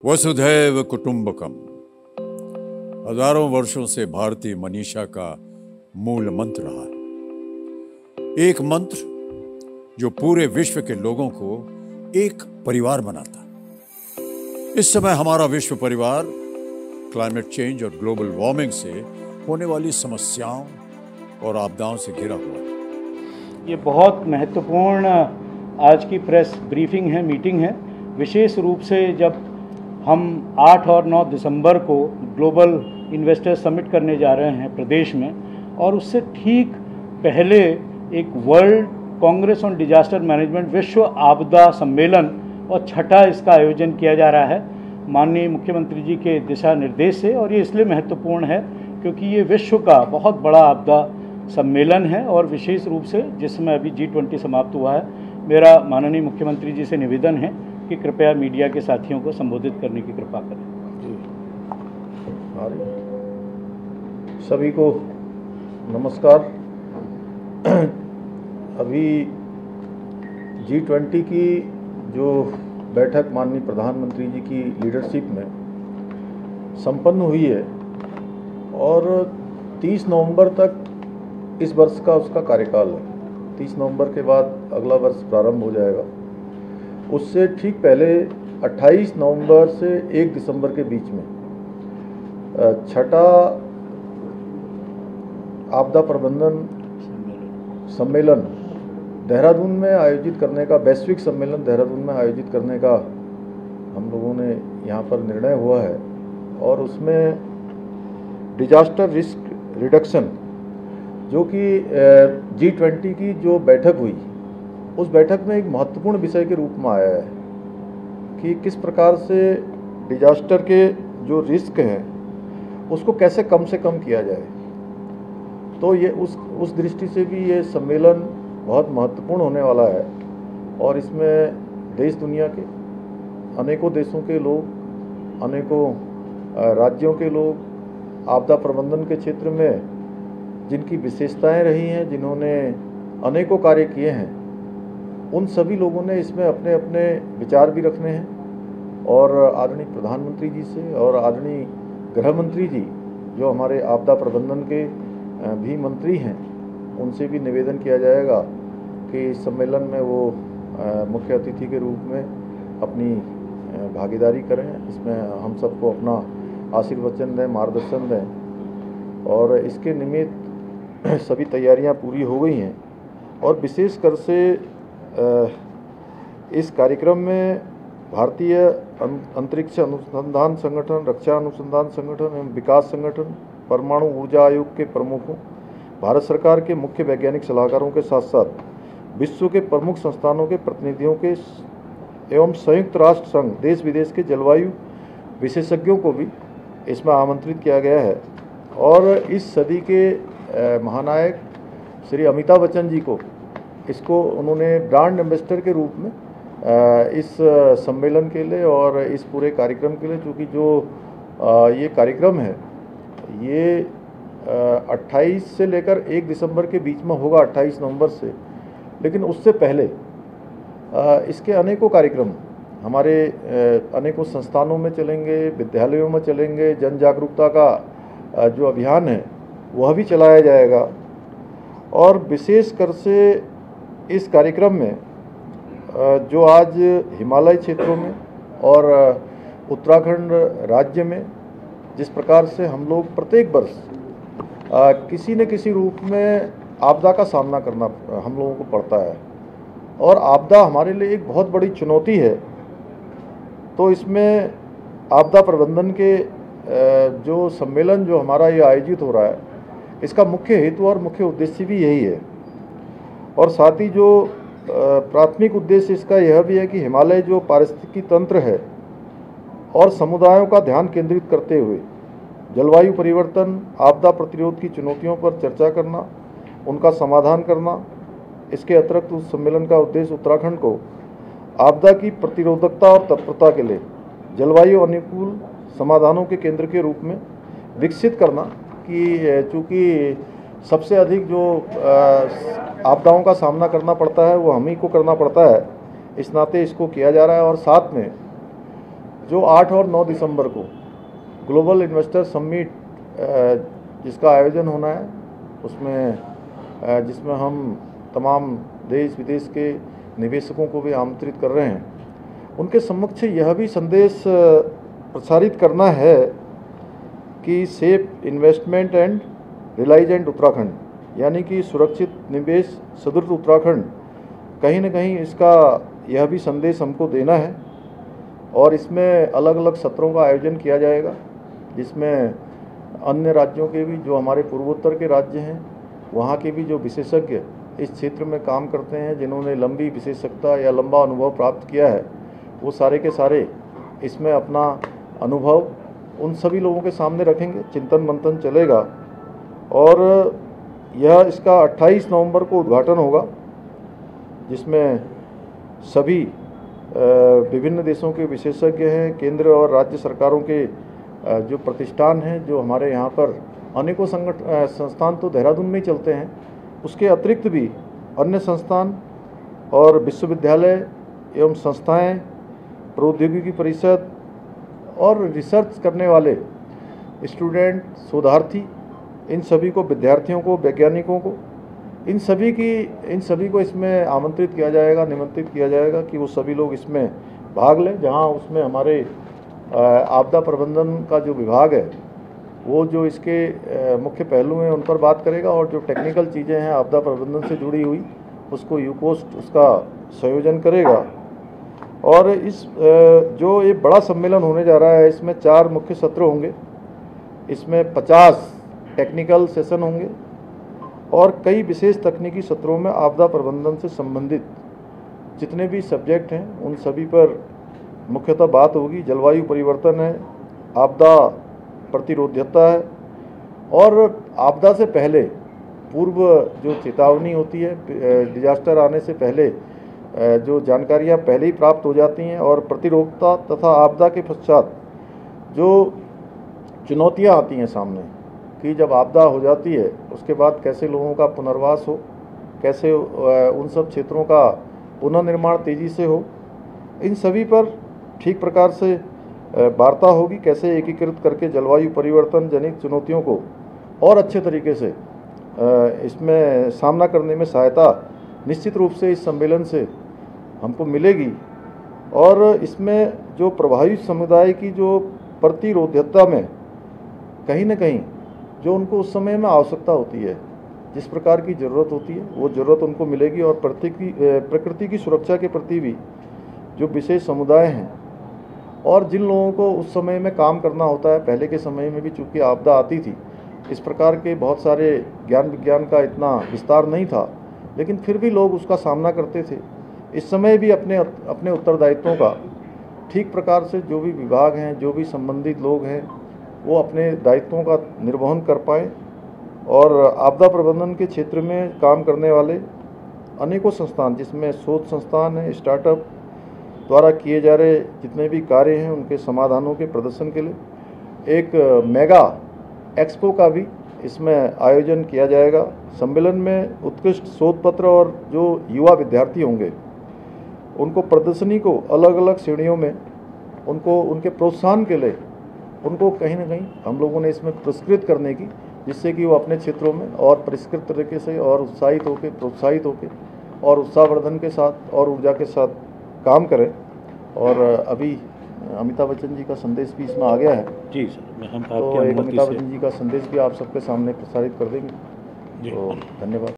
वसुधैव कुटुंबकम हजारों वर्षों से भारतीय मनीषा का मूल मंत्र रहा है। एक मंत्र जो पूरे विश्व के लोगों को एक परिवार बनाता। इस समय हमारा विश्व परिवार क्लाइमेट चेंज और ग्लोबल वार्मिंग से होने वाली समस्याओं और आपदाओं से घिरा हुआ है। ये बहुत महत्वपूर्ण आज की प्रेस ब्रीफिंग है, मीटिंग है। विशेष रूप से जब हम 8 और 9 दिसंबर को ग्लोबल इन्वेस्टर समिट करने जा रहे हैं प्रदेश में, और उससे ठीक पहले एक world Congress on disaster management विश्व आपदा सम्मेलन और छठा इसका आयोजन किया जा रहा है माननीय मुख्यमंत्री जी के दिशा निर्देश से। और ये इसलिए महत्वपूर्ण है क्योंकि ये विश्व का बहुत बड़ा आपदा सम्मेलन है, और विशेष रूप से जिसमें अभी G20 समाप्त हुआ है। मेरा माननीय मुख्यमंत्री जी से निवेदन है कि कृपया मीडिया के साथियों को संबोधित करने की कृपा करें। सभी को नमस्कार। अभी G20 की जो बैठक माननीय प्रधानमंत्री जी की लीडरशिप में संपन्न हुई है और 30 नवंबर तक इस वर्ष का उसका कार्यकाल है। 30 नवंबर के बाद अगला वर्ष प्रारंभ हो जाएगा। उससे ठीक पहले 28 नवंबर से 1 दिसंबर के बीच में छठा आपदा प्रबंधन सम्मेलन देहरादून में आयोजित करने का, वैश्विक सम्मेलन देहरादून में आयोजित करने का हम लोगों ने यहाँ पर निर्णय हुआ है। और उसमें डिजास्टर रिस्क रिडक्शन जो कि G20 की जो बैठक हुई, उस बैठक में एक महत्वपूर्ण विषय के रूप में आया है कि किस प्रकार से डिजास्टर के जो रिस्क हैं उसको कैसे कम से कम किया जाए। तो ये उस दृष्टि से भी ये सम्मेलन बहुत महत्वपूर्ण होने वाला है। और इसमें देश दुनिया के अनेकों देशों के लोग, अनेकों राज्यों के लोग, आपदा प्रबंधन के क्षेत्र में जिनकी विशेषताएं रही हैं, जिन्होंने अनेकों कार्य किए हैं, उन सभी लोगों ने इसमें अपने अपने विचार भी रखने हैं। और आदरणीय प्रधानमंत्री जी से और आदरणीय गृह मंत्री जी जो हमारे आपदा प्रबंधन के भी मंत्री हैं, उनसे भी निवेदन किया जाएगा कि इस सम्मेलन में वो मुख्य अतिथि के रूप में अपनी भागीदारी करें। इसमें हम सबको अपना आशीर्वचन दें, मार्गदर्शन दें। और इसके निमित्त सभी तैयारियां पूरी हो गई हैं। और विशेषकर से इस कार्यक्रम में भारतीय अंतरिक्ष अनुसंधान संगठन, रक्षा अनुसंधान संगठन एवं विकास संगठन, परमाणु ऊर्जा आयोग के प्रमुखों, भारत सरकार के मुख्य वैज्ञानिक सलाहकारों के साथ साथ विश्व के प्रमुख संस्थानों के प्रतिनिधियों के एवं संयुक्त राष्ट्र संघ देश विदेश के जलवायु विशेषज्ञों को भी इसमें आमंत्रित किया गया है। और इस सदी के महानायक श्री अमिताभ बच्चन जी को इसको उन्होंने ब्रांड एम्बेसडर के रूप में इस सम्मेलन के लिए और इस पूरे कार्यक्रम के लिए, चूँकि जो ये कार्यक्रम है ये 28 से लेकर 1 दिसंबर के बीच में होगा, 28 नवंबर से। लेकिन उससे पहले इसके अनेकों कार्यक्रम हमारे अनेकों संस्थानों में चलेंगे, विद्यालयों में चलेंगे। जन जागरूकता का जो अभियान है वह भी चलाया जाएगा। और विशेषकर से इस कार्यक्रम में जो आज हिमालय क्षेत्रों में और उत्तराखंड राज्य में जिस प्रकार से हम लोग प्रत्येक वर्ष किसी न किसी रूप में आपदा का सामना करना हम लोगों को पड़ता है, और आपदा हमारे लिए एक बहुत बड़ी चुनौती है। तो इसमें आपदा प्रबंधन के जो सम्मेलन जो हमारा ये आयोजित हो रहा है, इसका मुख्य हेतु और मुख्य उद्देश्य भी यही है। और साथ ही जो प्राथमिक उद्देश्य इसका यह भी है कि हिमालय जो पारिस्थितिकी तंत्र है और समुदायों का ध्यान केंद्रित करते हुए जलवायु परिवर्तन, आपदा प्रतिरोध की चुनौतियों पर चर्चा करना, उनका समाधान करना। इसके अतिरिक्त उस सम्मेलन का उद्देश्य उत्तराखंड को आपदा की प्रतिरोधकता और तत्परता के लिए जलवायु अनुकूल समाधानों के केंद्र के रूप में विकसित करना, कि चूँकि सबसे अधिक जो आपदाओं का सामना करना पड़ता है वो हम ही को करना पड़ता है, इस नाते इसको किया जा रहा है। और साथ में जो 8 और 9 दिसंबर को ग्लोबल इन्वेस्टर समिट जिसका आयोजन होना है, उसमें जिसमें हम तमाम देश विदेश के निवेशकों को भी आमंत्रित कर रहे हैं, उनके समक्ष यह भी संदेश प्रसारित करना है कि सेफ इन्वेस्टमेंट एंड रिलाइजेंट उत्तराखंड, यानी कि सुरक्षित निवेश सदृढ़ उत्तराखंड, कहीं न कहीं इसका यह भी संदेश हमको देना है। और इसमें अलग अलग सत्रों का आयोजन किया जाएगा, जिसमें अन्य राज्यों के भी, जो हमारे पूर्वोत्तर के राज्य हैं, वहाँ के भी जो विशेषज्ञ इस क्षेत्र में काम करते हैं, जिन्होंने लंबी विशेषज्ञता या लंबा अनुभव प्राप्त किया है, वो सारे के सारे इसमें अपना अनुभव उन सभी लोगों के सामने रखेंगे। चिंतन मंथन चलेगा और यह इसका 28 नवंबर को उद्घाटन होगा, जिसमें सभी विभिन्न देशों के विशेषज्ञ हैं, केंद्र और राज्य सरकारों के जो प्रतिष्ठान हैं, जो हमारे यहाँ पर अनेकों संस्थान तो देहरादून में ही चलते हैं, उसके अतिरिक्त भी अन्य संस्थान और विश्वविद्यालय एवं संस्थाएं, प्रौद्योगिकी परिषद और रिसर्च करने वाले स्टूडेंट, शोधार्थी, इन सभी को, विद्यार्थियों को, वैज्ञानिकों को, इन सभी को इसमें आमंत्रित किया जाएगा, निमंत्रित किया जाएगा कि वो सभी लोग इसमें भाग लें। जहां उसमें हमारे आपदा प्रबंधन का जो विभाग है, वो जो इसके मुख्य पहलू हैं उन पर बात करेगा, और जो टेक्निकल चीज़ें हैं आपदा प्रबंधन से जुड़ी हुई, उसको यूकोस्ट उसका संयोजन करेगा। और इस जो ये बड़ा सम्मेलन होने जा रहा है, इसमें 4 मुख्य सत्र होंगे, इसमें 50 टेक्निकल सेशन होंगे और कई विशेष तकनीकी सत्रों में आपदा प्रबंधन से संबंधित जितने भी सब्जेक्ट हैं, उन सभी पर मुख्यतः बात होगी। जलवायु परिवर्तन है, आपदा प्रतिरोध्यता है, और आपदा से पहले पूर्व जो चेतावनी होती है, डिजास्टर आने से पहले जो जानकारियां पहले ही प्राप्त हो जाती हैं, और प्रतिरोधकता तथा आपदा के पश्चात जो चुनौतियां आती हैं सामने, कि जब आपदा हो जाती है उसके बाद कैसे लोगों का पुनर्वास हो, कैसे उन सब क्षेत्रों का पुनर्निर्माण तेज़ी से हो, इन सभी पर ठीक प्रकार से वार्ता होगी। कैसे एकीकृत करके जलवायु परिवर्तन जनित चुनौतियों को और अच्छे तरीके से इसमें सामना करने में सहायता निश्चित रूप से इस सम्मेलन से हमको मिलेगी। और इसमें जो प्रभावित समुदाय की जो प्रतिरोध्यता में कहीं न कहीं जो उनको उस समय में आवश्यकता होती है, जिस प्रकार की ज़रूरत होती है, वो ज़रूरत उनको मिलेगी। और प्रकृति की सुरक्षा के प्रति भी जो विशेष समुदाय हैं और जिन लोगों को उस समय में काम करना होता है, पहले के समय में भी चूँकि आपदा आती थी, इस प्रकार के बहुत सारे ज्ञान विज्ञान का इतना विस्तार नहीं था, लेकिन फिर भी लोग उसका सामना करते थे। इस समय भी अपने उत्तरदायित्वों का ठीक प्रकार से जो भी विभाग हैं, जो भी संबंधित लोग हैं, वो अपने दायित्वों का निर्वहन कर पाएँ। और आपदा प्रबंधन के क्षेत्र में काम करने वाले अनेकों संस्थान, जिसमें शोध संस्थान है, स्टार्टअप द्वारा किए जा रहे जितने भी कार्य हैं, उनके समाधानों के प्रदर्शन के लिए एक मेगा एक्सपो का भी इसमें आयोजन किया जाएगा। सम्मेलन में उत्कृष्ट शोध पत्र और जो युवा विद्यार्थी होंगे, उनको प्रदर्शनी को अलग अलग श्रेणियों में उनको उनके प्रोत्साहन के लिए उनको कहीं ना कहीं हम लोगों ने इसमें पुरस्कृत करने की, जिससे कि वो अपने क्षेत्रों में और परिष्कृत तरीके से और उत्साहित होकर, प्रोत्साहित होकर और उत्साहवर्धन के साथ और ऊर्जा के साथ काम करें। और अभी अमिताभ बच्चन जी का संदेश भी इसमें आ गया है। जी सर, हम तो एक अमिताभ बच्चन जी का संदेश भी आप सबके सामने प्रसारित कर देंगे। तो धन्यवाद।